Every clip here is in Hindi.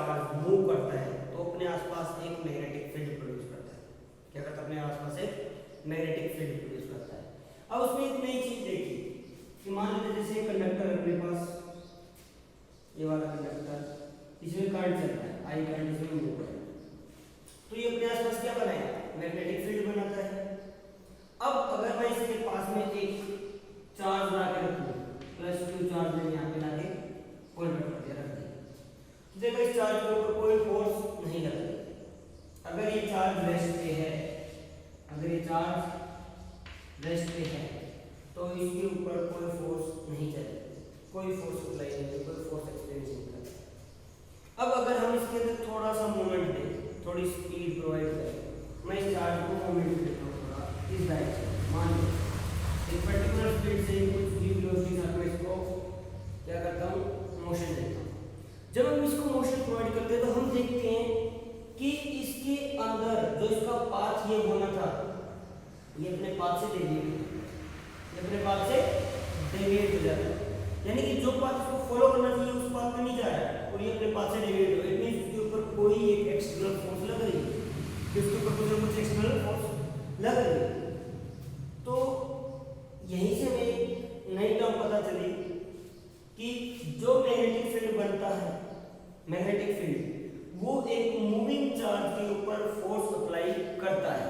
चार्ज मूव करता है तो अपने आसपास एक मैग्नेटिक फील्ड प्रोड्यूस करता है। क्या करता है? अपने आसपास एक मैग्नेटिक फील्ड प्रोड्यूस करता है। अब उसमें एक नई चीज देखी कि मान लीजिए जैसे कंडक्टर है अपने पास, ये वाला कंडक्टर, इसमें करंट चल रहा है, आई करंट इसमें मूव कर रहा है, तो ये अपने आसपास क्या बनाएगा? मैग्नेटिक फील्ड बनाता है। अब अगर मैं इसके पास में एक चार्ज ला के रखूं, प्लस क्यू चार्ज मैंने यहाँ पे ला के पॉइंट कर दिया, रख दिया, तो देखो इस चार्ज के ऊपर कोई फोर्स नहीं लगेगा। अगर ये चार्ज रेस्ट पे है, अगर ये चार्ज रेस्ट पे है तो इसके ऊपर कोई फोर्स नहीं चलेगा, कोई फोर्स अप्लाई नहीं होगा, कोई फोर्स एक्सपीरियंस नहीं करेगा। अब अगर हम इसके अंदर थोड़ा सा मूवमेंट दें, थोड़ी स्पीड प्रोवाइड करें, मैं इस चार्ज को मूवमेंट देता हूँ थोड़ा इस डायरेक्शन, मान लो एक पर्टिकुलर स्पीड से कुछ भी वेलोसिटी के साथ मैं इसको क्या करता हूँ? मोशन देता हूँ। जब हम इसको मोशन प्रोवाइड करते हैं तो हम देखते हैं कि इसके अंदर जो इसका पाथ ये होना था, ये अपने पाथ से डेविएट, ये अपने पाथ से डेविएट हो जाता है, यानी कि जो पाथ इसको फॉलो करना चाहिए उस पाथ में नहीं जा रहा है और ये अपने पाथ से डेविएट हो रहा है। इट मींस उसके ऊपर कोई एक एक्सटर्नल फोर्स लग रही है, इसके ऊपर कुछ ना कुछ एक्सटर्नल फोर्स लग रही है। तो यहीं से हमें नई टर्म पता चली कि जो मैग्नेटिक फील्ड बनता है, मैग्नेटिक फील्ड वो एक मूविंग चार्ज के ऊपर फोर्स अप्लाई करता है,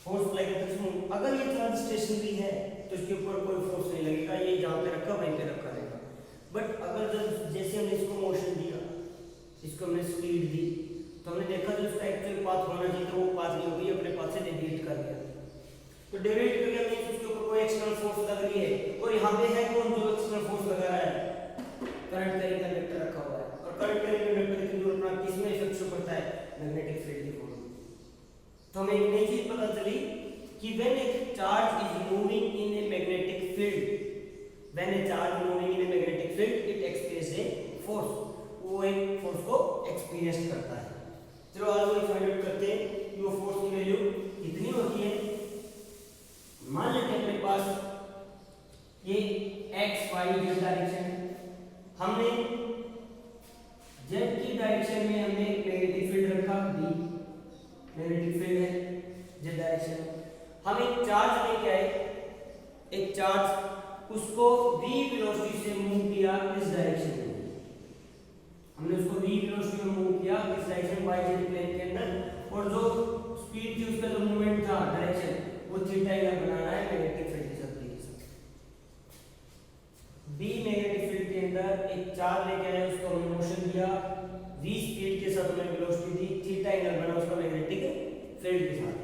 फोर्स अप्लाई करता है। अगर ये चार्ज स्टेशनरी है तो इसके ऊपर कोई फोर्स नहीं लगेगा, ये जहां पे रखा वहीं पे रखा रहेगा। बट अगर जब जैसे हमने इसको मोशन दिया, इसको हमने स्पीड दी, तो हमने देखा जो इसका एक्चुअल पाथ होना चाहिए तो वो पाथ नहीं हो गई, अपने पाथ से डेविएट कर गया। तो डेविएट कर गया मींस उसके ऊपर कोई एक्सटर्नल फोर्स लग रही है और यहाँ पे है कौन जो एक्सटर्नल फोर्स लगा रहा है? करंट कैरिंग कंडक्टर रखा हुआ है और करंट कैरिंग कंडक्टर की जरूरत अपना किसमें इफेक्ट शो करता है? मैग्नेटिक फील्ड की फॉर्म में। तो हमें एक नई चीज पता चली कि when A charge is moving in a magnetic field, when A charge moving in a magnetic field it experiences a force, वो एक फोर्स को एक्सपीरियंस करता है। चलो आज वो फाइंड आउट करते हैं कि वो फोर्स की वैल्यू कितनी होती है। मान लेते हैं अपने पास ये एक्स वाई जेड डायरेक्शन है, हमने जेड की डायरेक्शन में हमने एक मैग्नेटिक फील्ड रखा, बी मैग्नेटिक फील्ड है जेड डायरेक्शन में। हम एक चार्ज लेके आए, एक चार्ज उसको v वेलोसिटी से मूव किया इस डायरेक्शन में, हमने उसको v वेलोसिटी में मूव किया इस डायरेक्शन y z प्लेन के अंदर, और जो स्पीड थी उसका जो मूवमेंट था डायरेक्शन वो थीटा एंगल बनाना है मैग्नेटिक फील्ड के साथ b मैग्नेटिक फील्ड के अंदर एक चार्ज लेके आए, उसको हमने मोशन दिया v स्पीड के साथ हमने वेलोसिटी दी, थीटा एंगल बना उसका मैग्नेटिक फील्ड के साथ।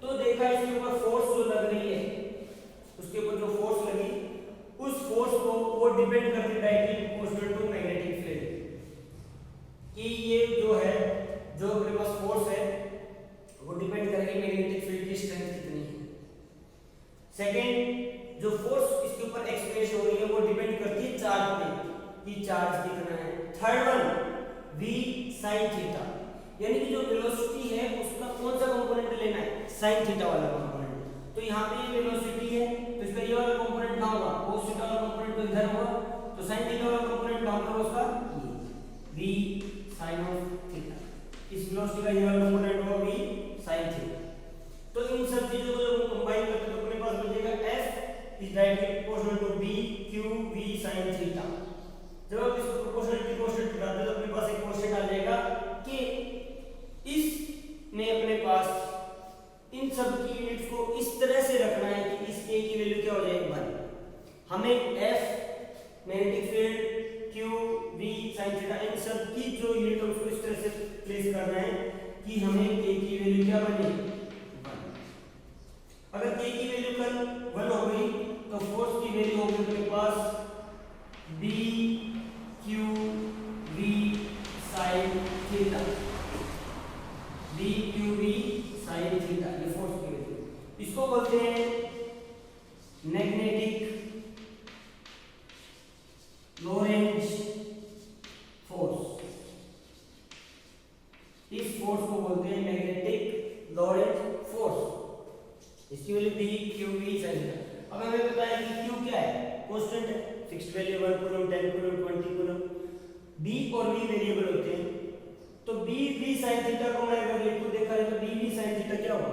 तो देखा इसके ऊपर फोर्स जो लग रही है, उसके ऊपर जो फोर्स लगी उस फोर्स को वो डिपेंड करती है directly proportional to magnetic field, कि ये जो है जो अपने पास फोर्स है वो डिपेंड करेगी मैग्नेटिक फील्ड की स्ट्रेंथ कितनी है। सेकंड, जो फोर्स इसके ऊपर एक्सप्रेस हो रही है वो डिपेंड करती है चार्ज पे कि चार्ज कितना है। Third one v sin theta, यानी कि जो वेलोसिटी है उसका कौन सा कंपोनेंट लेना है? sin थीटा वाला कंपोनेंट। तो यहाँ पे ये वेलोसिटी है तो इसका ये वाला कंपोनेंट कहाँ होगा? cos थीटा वाला कंपोनेंट तो इधर होगा, तो sin थीटा वाला कंपोनेंट कहाँ होगा उसका? ये v sin ऑफ थीटा, इस वेलोसिटी का ये वाला कंपोनेंट होगा v sin थीटा। तो इन सब चीजों को जब कंबाइन करते हैं तो अपने पास बचेगा f is directly proportional to b q v sin theta. जब आप इसको प्रोपोर्शनलिटी कोएफिशिएंट लगाते हैं तो अपने पास एक कोएफिशिएंट आ जाएगा कि इस में अपने पास इन सब की यूनिट्स को इस तरह से रखना है कि इस a की वैल्यू क्या हो जाए 1। हमें f magnetic field q v sin theta इन सब की जो यूनिट है उसको इस तरह से प्लेस करना है कि हमें a की वैल्यू क्या बने 1। अगर a की वैल्यू कल 1 हो गई तो फोर्स की वैल्यू होगी अपने पास b q v sin theta, b q v sin theta, ये फोर्स की वैल्यू, इसको बोलते हैं मैग्नेटिक लोरेंज फोर्स। इस फोर्स को बोलते हैं मैग्नेटिक लोरेंज फोर्स। इसकी value b q v sin theta. अब हमें पता है कि q क्या है? कांस्टेंट है, fixed value 1 coulomb 10 coulomb 20 coulomb. B और वी वेरिएबल होते हैं, तो बी वी साइन थीटा को मैं अगर लिखूं देखा जाए तो बी वी साइन थीटा क्या होगा,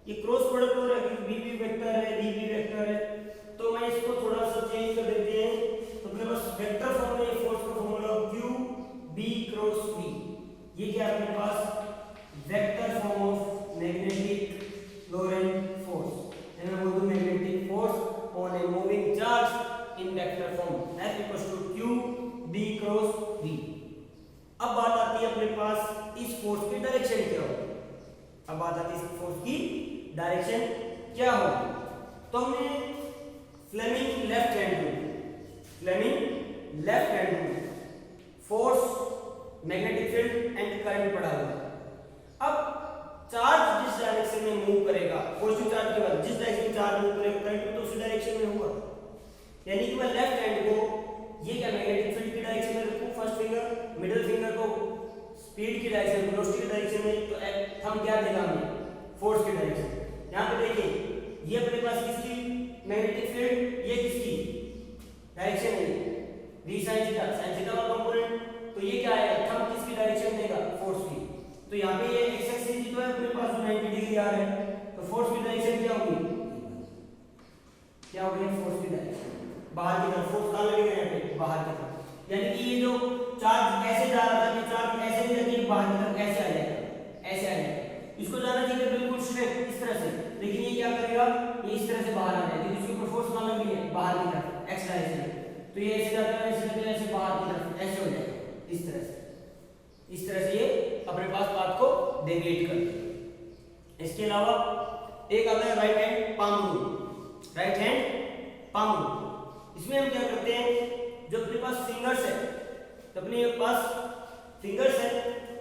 ये क्रॉस प्रोडक्ट हो रहा है क्योंकि बी वी वेक्टर है डी वी वेक्टर है, तो मैं इसको थोड़ा सा चेंज कर देते हैं, तो अपने पास वेक्टर फॉर्म में फोर्स का formula q b cross v, ये क्या है अपने पास vector form of magnetic Lorentz force, यानी वो बोलते हैं magnetic force on a moving charge in vector form F equals to q b cross v. अब बात आती है अपने पास इस फोर्स की डायरेक्शन क्या होगी, अब बात आती है इस फोर्स की डायरेक्शन क्या होगी, तो हमने Fleming left hand rule force magnetic field and current पढ़ा हुआ है। अब चार्ज जिस डायरेक्शन में मूव करेगा, पॉजिटिव चार्ज के बाद जिस डायरेक्शन में चार्ज मूव करेगा करंट तो उसी डायरेक्शन में होगा, यानी कि मैं लेफ्ट हैंड को ये क्या मैग्नेटिक फील्ड की डायरेक्शन में रखूं, फर्स्ट फिंगर मिडिल फिंगर को स्पीड की डायरेक्शन वेलोसिटी की डायरेक्शन में, तो थंब क्या देगा हमें फोर्स की डायरेक्शन। यहां पे देखिए ये अपने पास किसकी मैग्नेटिक फील्ड, ये किसकी डायरेक्शन है v sin थीटा वाला कंपोनेंट, तो ये क्या आएगा थंब किसकी डायरेक्शन देगा फोर्स की, तो यहां पे ये x एक्सिस जो है अपने पास 90 डिग्री आ रहा है, तो फोर्स की डायरेक्शन क्या होगी, क्या होगी फोर्स की डायरेक्शन बाहर की तरफ, फोर्स कहां लगेगा यहाँ पे बाहर की तरफ, यानी कि ये जो चार्ज ऐसे जा रहा था ये चार्ज ऐसे नहीं जाके बाहर की तरफ ऐसे आ जाएगा, ऐसे आ जाएगा, इसको जाना चाहिए बिल्कुल स्ट्रेट इस तरह से, लेकिन ये क्या करेगा ये इस तरह से बाहर आ जाएगा, इसके ऊपर फोर्स कहां लगी है बाहर की तरफ x डायरेक्शन में, तो ये ऐसे जाता है ऐसे बाहर की तरफ ऐसे हो जाएगा, इस तरह से ये अपने पास पाथ को डेविएट करते हैं। इसके अलावा एक आता है right hand palm rule, right hand palm rule, इसमें हम क्या करते हैं जो अपने पास फिंगर्स है, तो अपने पास फिंगर्स है,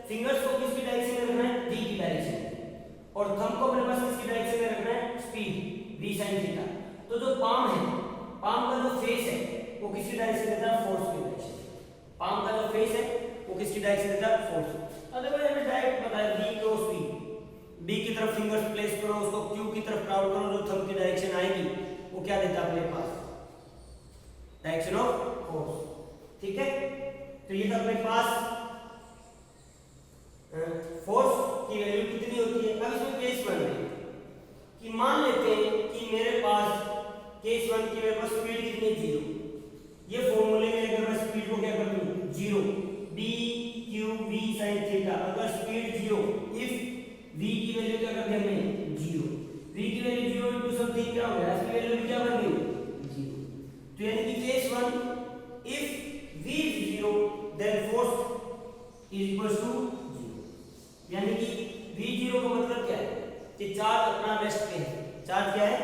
फिंगर्स को किसकी डायरेक्शन में रखना है डी की डायरेक्शन में, और थंब को अपने पास किसकी डायरेक्शन में रखना है स्पीड v sin थीटा, तो जो पाम है पाम का जो फेस है वो किसकी डायरेक्शन देता है फोर्स की डायरेक्शन, पाम का जो फेस है वो किसकी डायरेक्शन देता है फोर्स, अदरवाइज हमें डायरेक्ट पता है b क्रॉस v, b की तरफ फिंगर्स प्लेस करो, उसको q की तरफ राउंड करो, जो थंब की डायरेक्शन आएगी वो क्या देता है अपने पास डायरेक्शन ऑफ फोर्स, ठीक है। तो ये तो अपने पास फोर्स की वैल्यू कितनी होती है। अब इसमें केस बन रही है कि मान लेते हैं कि मेरे पास केस वन की मेरे पास स्पीड कितनी है 0, ये फॉर्मूले में अगर मैं स्पीड को क्या कर दूं 0 b q v sin theta, अगर स्पीड 0 इफ v की वैल्यू क्या कर दी हमने 0, v की वैल्यू 0 इनटू समथिंग क्या हो गया, इसकी वैल्यू क्या बन गई 0, तो यानी कि case one if v is 0 then force is equals to 0, यानी कि v 0 का मतलब क्या है कि चार्ज अपना रेस्ट पे है, चार्ज क्या है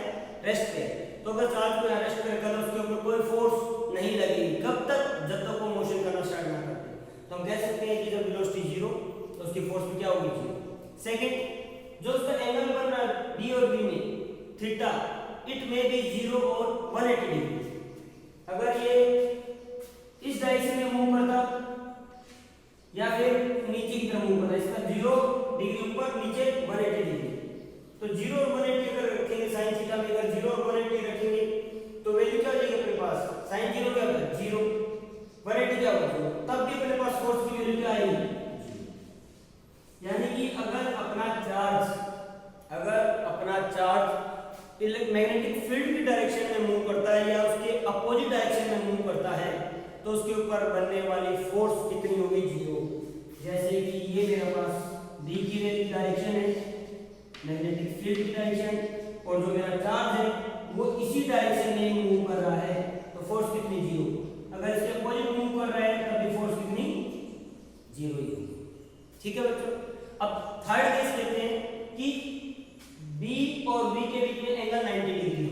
रेस्ट पे है, तो अगर चार्ज को रेस्ट पे रखा तो उसके ऊपर कोई फोर्स नहीं लगेगी, कब तक जब तक वो मोशन करना स्टार्ट ना करते, तो हम कह सकते हैं कि जब वेलोसिटी 0 तो उसकी फोर्स भी क्या होगी 0। सेकंड जो उसका एंगल बन रहा है d और b में थीटा, इट मे बी 0 और 180 डिग्री, अगर ये इस डायरेक्शन में मूव करता या फिर नीचे की तरफ मूव करता, इसका 0 डिग्री ऊपर नीचे 180 डिग्री, तो 0 और 180 अगर रखेंगे sin थीटा में, अगर 0 और 180 रखेंगे तो वैल्यू क्या हो जाएगी अपने पास sin 0 क्या होगा 0, 180 क्या होगा 0, तब भी अपने पास फोर्स की वैल्यू क्या आएगी 0, यानी कि अगर अपना चार्ज मैग्नेटिक फील्ड की डायरेक्शन में मूव करता है या उसके अपोजिट डायरेक्शन में मूव करता है तो उसके ऊपर बनने वाली फोर्स कितनी होगी 0, जैसे कि ये मेरे पास d की वैल्यू डायरेक्शन है मैग्नेटिक फील्ड की डायरेक्शन, और जो मेरा चार्ज है वो इसी डायरेक्शन में मूव कर रहा है, तो फोर्स कितनी 0, अगर इसके अपोजिट मूव कर रहा है तब भी फोर्स कितनी 0 ही होगी, ठीक है बच्चों। अब थर्ड केस लेते हैं कि b और v के बीच में एंगल 90 डिग्री हो,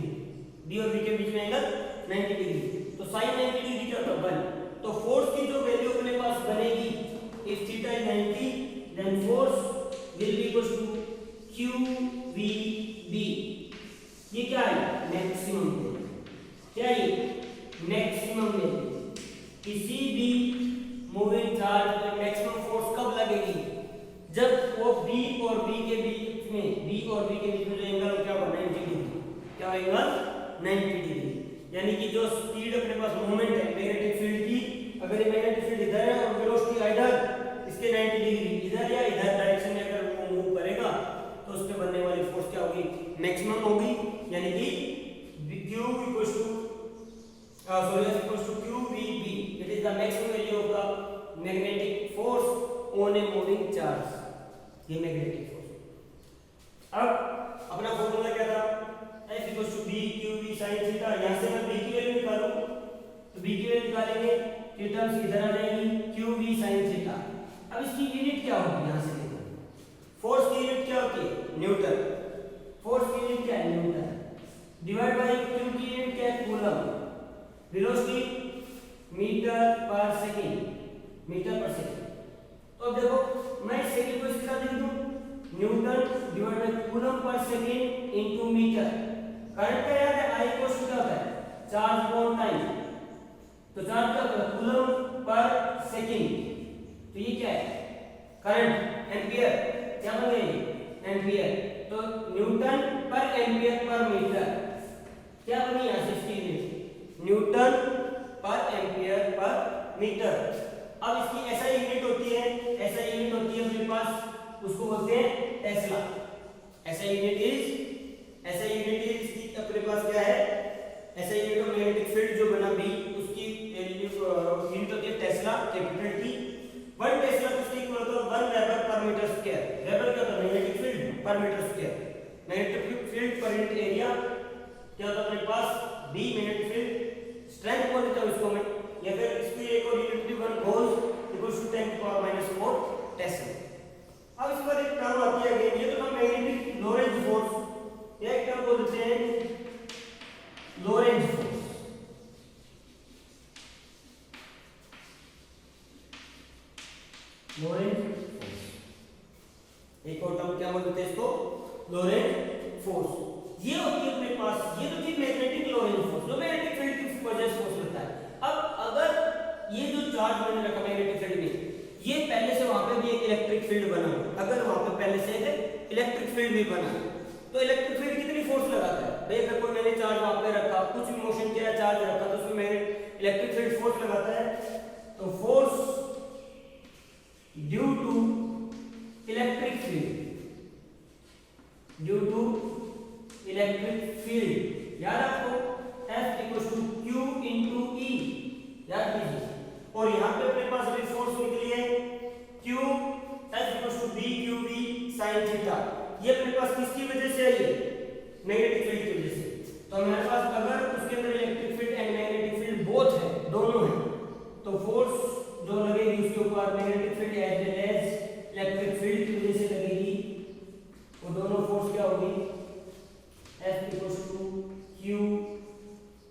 b और v के बीच में एंगल 90 डिग्री, तो sin 90 डिग्री क्या होता है 1, तो फोर्स की जो वैल्यू अपने पास बनेगी if theta is 90 then force will be equals to QVB, ये क्या है मैक्सिमम वैल्यू, क्या ये मैक्सिमम वैल्यू, किसी भी मूविंग चार्ज पे मैक्सिमम फोर्स कब लगेगी जब वो b और v के बीच में जो एंगल क्या होगा 90 डिग्री, क्या एंगल 90 डिग्री, यानी कि जो स्पीड अपने पास मूवमेंट है मैग्नेटिक फील्ड की, अगर ये मैग्नेटिक फील्ड इधर है the maximum value of the magnetic force on a moving charge, ये मैग्नेटिक फोर्स। अब अपना फॉर्मूला क्या था, F equals to B Q V sine theta. यहाँ से मैं बी की वैल्यू निकालूं तो बी की वैल्यू निकालेंगे, ये टर्म्स इधर आ जाएगी, क्यू वी साइन थीटा। अब इसकी यूनिट क्या होगी, यहाँ से देखो, फोर्स की यूनिट क्या होती है, न्यूटन। फोर्स की यूनिट क्या है, न्यूटन, डिवाइड बाय क्यू की यूनिट क्या है, कूलम। वेलोसिटी मीटर पर सेकंड, मीटर पर सेकंड। तो अब देखो मैं सेकंड को इसके साथ लिख दूं, newton divide by coulomb per second into metre. Current का याद है, I इक्वल्स टू क्या होता है, चार्ज अपॉन टाइम। तो चार्ज क्या होता है, कूलम पर सेकंड। तो ये क्या है, करंट, एम्पियर, क्या बन गई, एम्पियर। तो न्यूटन पर एम्पियर पर मीटर, क्या बनी यहाँ से इसकी यूनिट, न्यूटन पर एम्पियर पर मीटर। अब इसकी ऐसा यूनिट होती है, ऐसा यूनिट होती है अपने पास, उसको बोलते हैं टेस्ला। ऐसा यूनिट इज इसकी अपने पास क्या है, ऐसा यूनिट ऑफ मैग्नेटिक फील्ड जो बना बी, उसकी यूनिट होती है टेस्ला, कैपिटल टी। 1 टेस्ला किसके इक्वल होता है, 1 वेबर पर मीटर स्क्वायर। वेबर क्या होता है, magnetic field per metre square. Magnetic field per unit area क्या होता है अपने पास, बी मैग्नेटिक फील्ड स्ट्रेंथ बोल देता हूं इसको मैं, या फिर इसकी एक और यूनिट भी 1 वोल्ट इक्वल्स टू 10⁻⁴ टेस्ला। अब इस पर एक टर्म आती है अगेन, ये तो हम मैग्नेटिक लोरेंज फोर्स, या एक टर्म बोलते हैं लोरेंज फोर्स। लोरेंज फोर्स, एक और टर्म क्या बोलते हैं इसको, लोरेंज फोर्स। ये होती है अपने पास, ये तो थी मैग्नेटिक लोरेंज फोर्स, जो मैग्नेटिक फील्ड की वजह से फोर्स लगता है। अब अगर ये जो चार्ज मैंने रखा मैग्नेटिक फील्ड में, ये पहले से वहां पे भी एक इलेक्ट्रिक फील्ड बना, अगर वहां पे पहले से एक इलेक्ट्रिक फील्ड भी बना, तो इलेक्ट्रिक फील्ड कितनी फोर्स लगाता है भाई, अगर कोई मैंने चार्ज वहां पे रखा, कुछ भी मोशन किया, चार्ज रखा, तो उसमें मैंने इलेक्ट्रिक फील्ड फोर्स लगाता है। तो force due to electric field, due to electric field, याद आपको F equals to Q into E, याद कीजिए। और यहाँ पे अपने पास अभी फोर्स निकली है Q, F equals to B Q V sin theta. ये अपने पास किसकी वजह से आई है, मैग्नेटिक फील्ड की वजह से। तो हमारे पास अगर उसके अंदर electric field and magnetic field both है, दोनों है, तो फोर्स जो लगेगी उसके ऊपर magnetic field as well as electric field की वजह से लगेगी, वो दोनों फोर्स क्या होगी, F equals to Q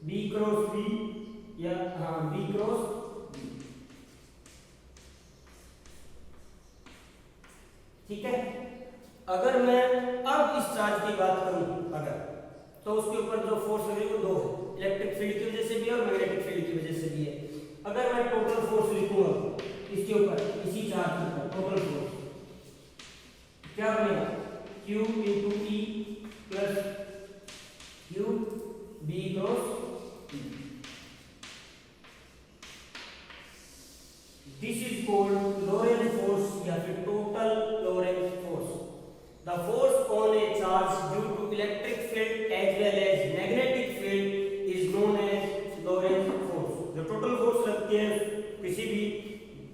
B cross B, या हाँ B क्रॉस B, ठीक है। अगर मैं अब इस चार्ज की बात करूं अगर, तो उसके ऊपर जो फोर्स लगेगी वो दो है, इलेक्ट्रिक फील्ड की वजह से भी और मैग्नेटिक फील्ड की वजह से भी है। अगर मैं टोटल फोर्स लिखूंगा इसके ऊपर, इसी चार्ज के ऊपर टोटल फोर्स क्या बनेगा, Q into E plus Q B cross E। This is called Lorentz force या फिर total Lorentz force. The force on a charge due to electric field as well as magnetic field is known as Lorentz force. जो टोटल फोर्स लगती है किसी भी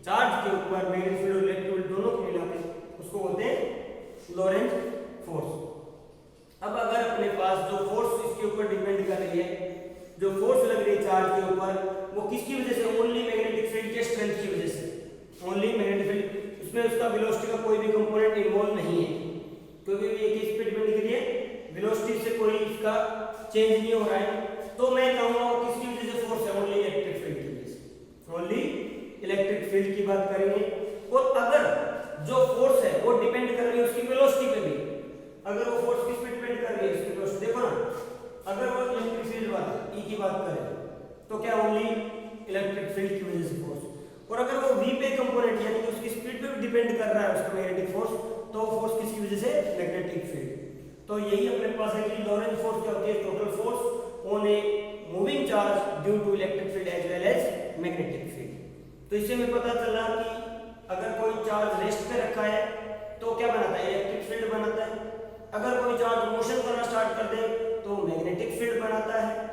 चार्ज के ऊपर, मैग्नेटिक फील्ड और इलेक्ट्रिक फील्ड दोनों को मिला के, उसको बोलते हैं लोरेंज फोर्स। अब अगर अपने पास जो फोर्स इसके ऊपर डिपेंड कर रही है, जो फोर्स लग रही है चार्ज के ऊपर, वो किसकी वजह से, ओनली मैग्नेटिक फील्ड के स्ट्रेंथ की वजह से, ओनली मैग्नेटिक फील्ड, उसमें उसका वेलोसिटी का कोई भी कंपोनेंट इन्वॉल्व नहीं है, क्योंकि ये किस पे डिपेंड कर रही है, वेलोसिटी से कोई इसका चेंज नहीं हो रहा है। तो मैं कहूंगा वो किसकी वजह से फोर्स है, ओनली इलेक्ट्रिक फील्ड की वजह से, ओनली इलेक्ट्रिक फील्ड की बात करेंगे। और अगर जो फोर्स है वो डिपेंड कर रही है उसकी वेलोसिटी पे भी, अगर वो फोर्स किस पे डिपेंड कर रही है, उसकी वेलोसिटी, देखो ना, अगर वो इलेक्ट्रिक फील्ड वाला E की बात करें तो क्या ओनली इलेक्ट्रिक फील्ड की वजह से फोर्स, और अगर वो V पे कंपोनेंट यानी कि उसकी स्पीड पे भी डिपेंड कर रहा है उसका मैग्नेटिक फोर्स, तो फोर्स किसकी वजह से, मैग्नेटिक फील्ड। तो यही अपने पास है कि लोरेंज फोर्स क्या होती है, total force on a moving charge due to electric field as well as magnetic field. तो इससे हमें पता चला कि अगर कोई चार्ज रेस्ट पे रखा है तो क्या बनाता है, इलेक्ट्रिक फील्ड बनाता है। अगर कोई चार्ज मोशन करना स्टार्ट कर दे तो मैग्नेटिक फील्ड बनाता है।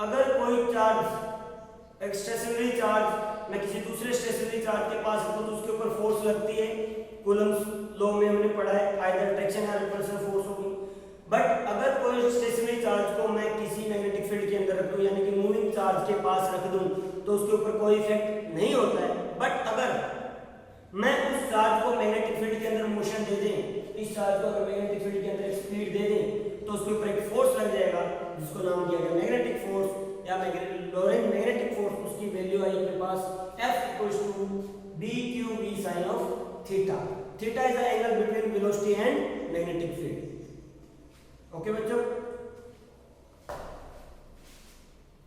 अगर कोई चार्ज एक स्टेशनरी चार्ज मैं किसी दूसरे स्टेशनरी चार्ज के पास रखूं तो उसके ऊपर फोर्स लगती है, कूलम्स लॉ में हमने पढ़ा है, आइदर अट्रैक्शन या रिपल्शन फोर्स होगी। बट अगर कोई स्टेशनरी चार्ज को मैं किसी मैग्नेटिक फील्ड के अंदर रख दूं, यानी कि मूविंग चार्ज के पास रख दूं, तो उसके ऊपर कोई इफेक्ट नहीं होता है। बट अगर मैं उस चार्ज को मैग्नेटिक फील्ड के अंदर मोशन दे दें, इस चार्ज को अगर मैग्नेटिक फील्ड के अंदर एक स्पीड दे दें, तो उसके ऊपर एक फोर्स लग जाएगा जिसको नाम दिया गया मैग्नेटिक फोर्स या लॉरेंट मैग्नेटिक फोर्स। उसकी वैल्यू आई मेरे पास F = BQB sin of theta. Theta is the angle between velocity and magnetic field. Okay बच्चों।